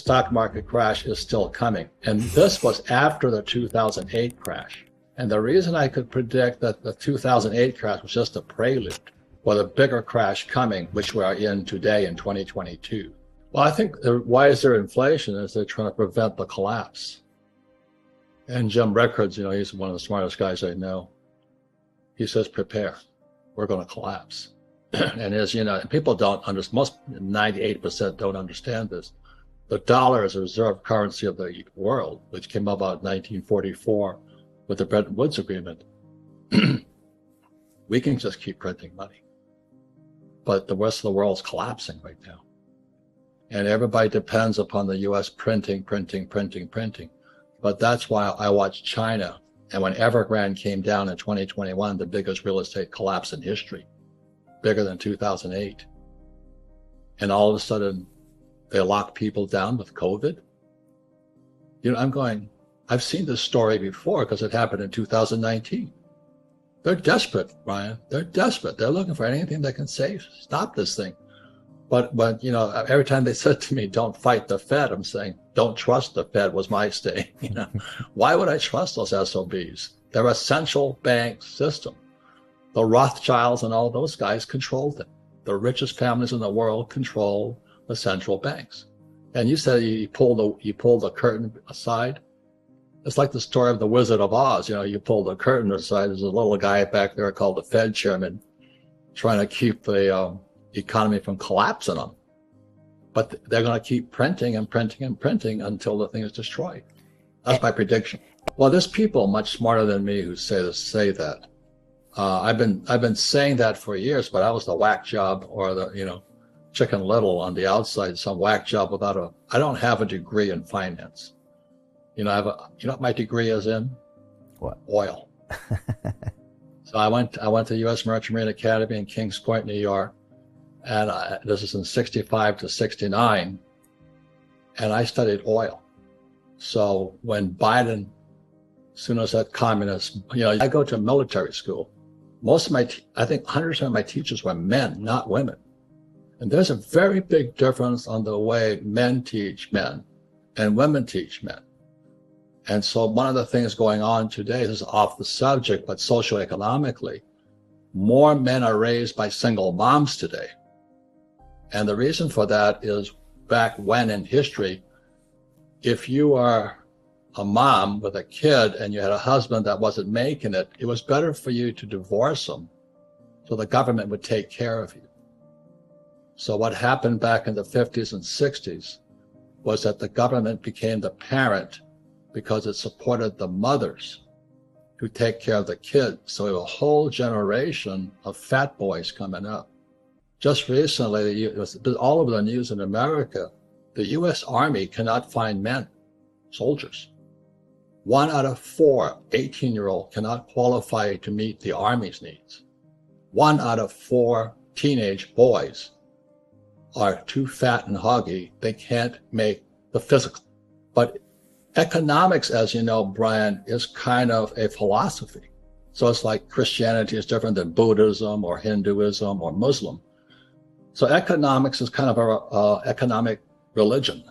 stock market crash is still coming. And this was after the 2008 crash. And the reason I could predict that the 2008 crash was just a prelude for the bigger crash coming, which we are in today in 2022. Well, I think why is there inflation is they're trying to prevent the collapse. And Jim Rickards, he's one of the smartest guys I know. He says, prepare, we're going to collapse. And as you know, people don't understand, most 98% don't understand this. The dollar is a reserve currency of the world, which came about in 1944 with the Bretton Woods Agreement. We can just keep printing money. But the rest of the world's collapsing right now. And everybody depends upon the US printing. But that's why I watch China. And when Evergrande came down in 2021, the biggest real estate collapse in history, bigger than 2008. And all of a sudden, they lock people down with COVID. I've seen this story before because it happened in 2019. They're desperate, Brian. They're desperate. They're looking for anything that can stop this thing. But every time they said to me, don't fight the Fed, I'm saying, don't trust the Fed was my stay. Why would I trust those SOBs? They're a central bank system. The Rothschilds and all those guys control them. The richest families in the world control the central banks. And you said you pull the curtain aside. It's like the story of the Wizard of Oz. You pull the curtain aside. There's a little guy back there called the Fed chairman trying to keep the economy from collapsing on them. But they're going to keep printing until the thing is destroyed. That's my prediction. Well, there's people much smarter than me who say that. I've been saying that for years, but I was the whack job or the Chicken Little on the outside, some whack job I don't have a degree in finance. I have what my degree is in? What? Oil. So I went to U.S. Merchant Marine Academy in Kings Point, New York. And this is in 65 to 69. And I studied oil. So when Biden, as soon as that communist, I go to military school. Most of I think 100% of my teachers were men, not women. And there's a very big difference on the way men teach men and women teach men. And so one of the things going on today, this is off the subject, but socioeconomically, more men are raised by single moms today. And the reason for that is back when in history, if you are a mom with a kid and you had a husband that wasn't making it, it was better for you to divorce him so the government would take care of you. So what happened back in the 50s and 60s was that the government became the parent because it supported the mothers who take care of the kids. So we have a whole generation of fat boys coming up. Just recently, it was all over the news in America, the U.S. Army cannot find men, soldiers. 1 out of 4 18-year-olds cannot qualify to meet the Army's needs. 1 out of 4 teenage boys are too fat and huggy. They can't make the physical. But economics, as you know, Brian, is kind of a philosophy. So it's like Christianity is different than Buddhism or Hinduism or Muslim. So economics is kind of a economic religion,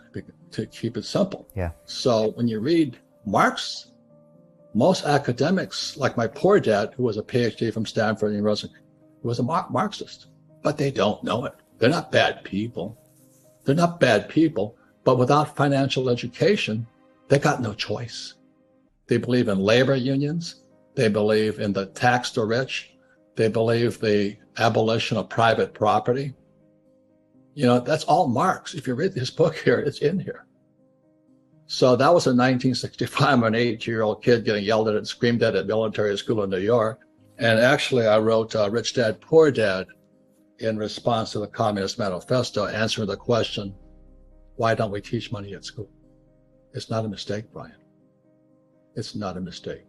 to keep it simple. Yeah. So when you read Marx, most academics, like my poor dad, who was a PhD from Stanford University, was a Marxist, but they don't know it. They're not bad people. They're not bad people, but without financial education, they got no choice. They believe in labor unions. They believe in the tax the rich. They believe the abolition of private property. That's all Marx. If you read his book here, it's in here. So that was in 1965. I'm an 8-year-old kid getting yelled at and screamed at military school in New York. And actually, I wrote Rich Dad, Poor Dad in response to the Communist Manifesto, answering the question, why don't we teach money at school? It's not a mistake, Brian. It's not a mistake.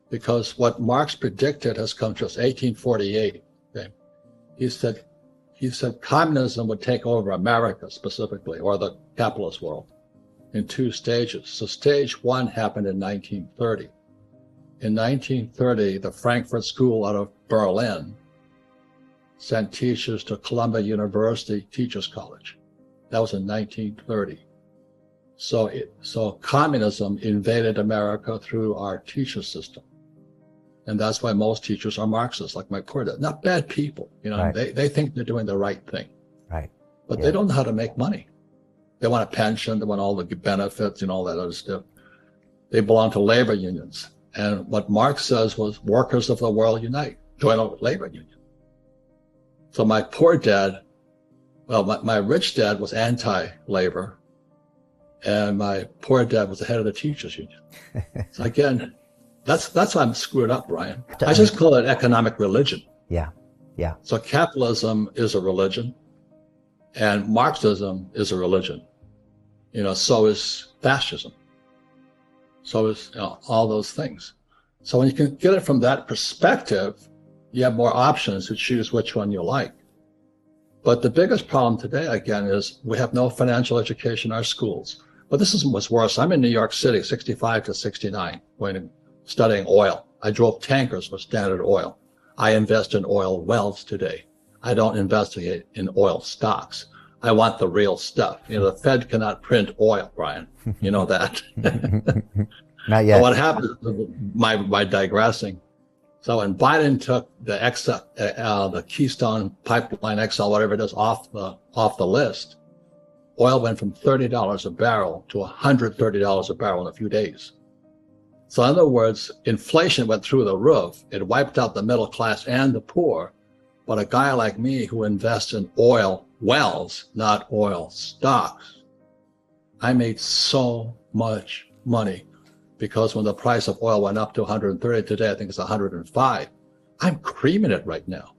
Because what Marx predicted has come to us, 1848. Okay? He said communism would take over America specifically, or the capitalist world, in 2 stages. So stage 1 happened in 1930. In 1930, the Frankfurt School out of Berlin sent teachers to Columbia University Teachers College. That was in 1930. So communism invaded America through our teacher system. And that's why most teachers are Marxists, like my poor dad. Not bad people, Right. they think they're doing the right thing, Right. but Yeah. they don't know how to make money. They want a pension, they want all the benefits and all that other stuff. They belong to labor unions. And what Marx says was, workers of the world unite, join a labor union. So my poor dad, well, my rich dad was anti-labor, and my poor dad was the head of the teachers union. So again, that's why I'm screwed up, Brian. I just call it economic religion. Yeah. Yeah. So capitalism is a religion, and Marxism is a religion. So is fascism. So is all those things. So when you can get it from that perspective, you have more options to choose which one you like. But the biggest problem today, again, is we have no financial education in our schools. But this is what's worse. I'm in New York City, 65 to 69, when studying oil. I drove tankers with Standard Oil. I invest in oil wells today. I don't investigate in oil stocks. I want the real stuff. The Fed cannot print oil, Brian. You know that. Not yet. So what happened, my digressing. So when Biden took the Keystone Pipeline XL, whatever it is, off the list, oil went from $30 a barrel to $130 a barrel in a few days. So in other words, inflation went through the roof. It wiped out the middle class and the poor. But a guy like me who invests in oil wells, not oil stocks, I made so much money, because when the price of oil went up to 130 today, I think it's 105. I'm creaming it right now.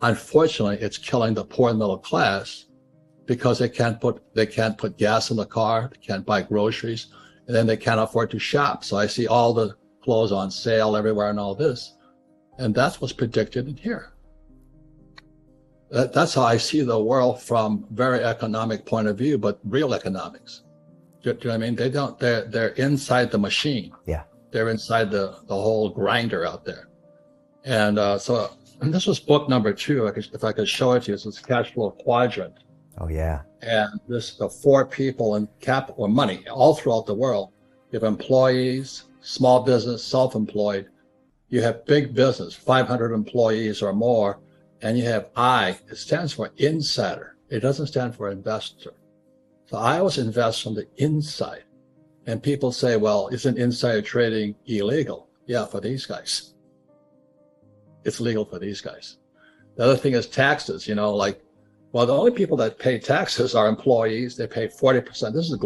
Unfortunately, it's killing the poor and middle class, because they can't put gas in the car, they can't buy groceries, and then they can't afford to shop. So I see all the clothes on sale everywhere and all this. And that's what's predicted in here. That's how I see the world from very economic point of view, but real economics. Do you know what I mean? They're inside the machine. Yeah. They're inside the whole grinder out there. And and this was book number 2. If I could show it to you, this is Cash Flow Quadrant. Oh, yeah. And the 4 people in capital or money all throughout the world. You have employees, small business, self-employed. You have big business, 500 employees or more. And you have I. It stands for insider. It doesn't stand for investor. So I always invest from the inside. And people say, well, isn't insider trading illegal? Yeah, for these guys. It's legal for these guys. The other thing is taxes, the only people that pay taxes are employees. They pay 40%. This is global.